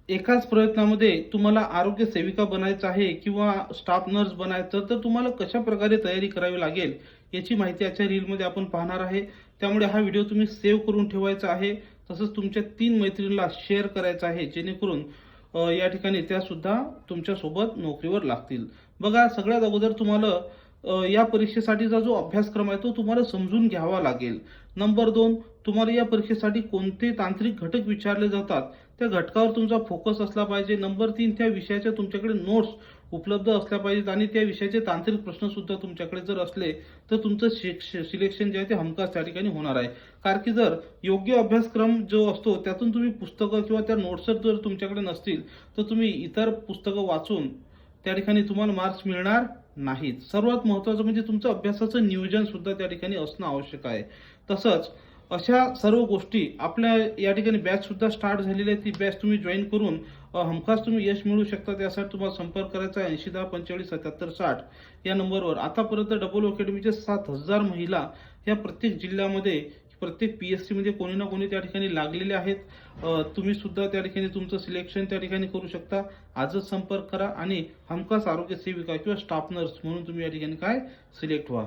एकाच प्रयत्नामध्ये तुम्हाला आरोग्य सेविका बनायचं आहे किंवा स्टाफ नर्स बनायचं, तर तुम्हाला कशा प्रकारे तयारी करावी लागेल याची माहिती आजच्या रीलमध्ये आपण पाहणार आहे. त्यामुळे हा व्हिडिओ तुम्ही सेव्ह करून ठेवायचा आहे. तसंच तुमच्या 3 मैत्रिणींना शेअर करायचा आहे, जेणेकरून या ठिकाणी त्या सुद्धा तुमच्यासोबत नोकरीवर लागतील. बघा, सगळ्यात अगोदर तुम्हाला या परीक्षेसाठीचा जो अभ्यासक्रम आहे तो तुम्हाला समजून घ्यावा लागेल. नंबर 2, तुम्हाला या परीक्षेसाठी कोणते तांत्रिक घटक विचारले जातात त्या घटकावर तुमचा फोकस असला पाहिजे. नंबर 3, त्या विषयाच्या तुमच्याकडे नोट्स उपलब्ध असल्या पाहिजेत आणि त्या विषयाचे तांत्रिक प्रश्न सुद्धा तुमच्याकडे जर असले तर तुमचं सिलेक्शन जे आहे ते हमखास त्या ठिकाणी होणार आहे. कारण की जर योग्य अभ्यासक्रम जो असतो त्यातून तुम्ही पुस्तकं किंवा त्या नोट्स जर तुमच्याकडे नसतील तर तुम्ही इतर पुस्तकं वाचून त्या ठिकाणी तुम्हाला मार्क्स मिळणार नाहीत. सर्वात महत्त्वाचं म्हणजे तुमचं अभ्यासाचं नियोजन सुद्धा त्या ठिकाणी असणं आवश्यक आहे. तसंच अशा सर्व गोष्टी आपल्या या ठिकाणी बॅच सुद्धा स्टार्ट झालेली आहे. ती बॅच तुम्ही जॉईन करून हमखास तुम्ही यश मिळवू शकता. त्यासाठी तुम्हाला संपर्क करायचा आहे 8010457760 या नंबरवर. आतापर्यंत डबल अकॅडमीचे 7000 महिला या प्रत्येक जिल्ह्यामध्ये, प्रत्येक PSC मध्ये कोणी ना कोणी त्या ठिकाणी लागलेले आहेत. तुम्ही सुद्धा त्या ठिकाणी तुमचं सिलेक्शन त्या ठिकाणी करू शकता. आजच संपर्क करा आणि हमखास आरोग्य सेविका किंवा स्टाफ नर्स म्हणून तुम्ही या ठिकाणी काय सिलेक्ट व्हा.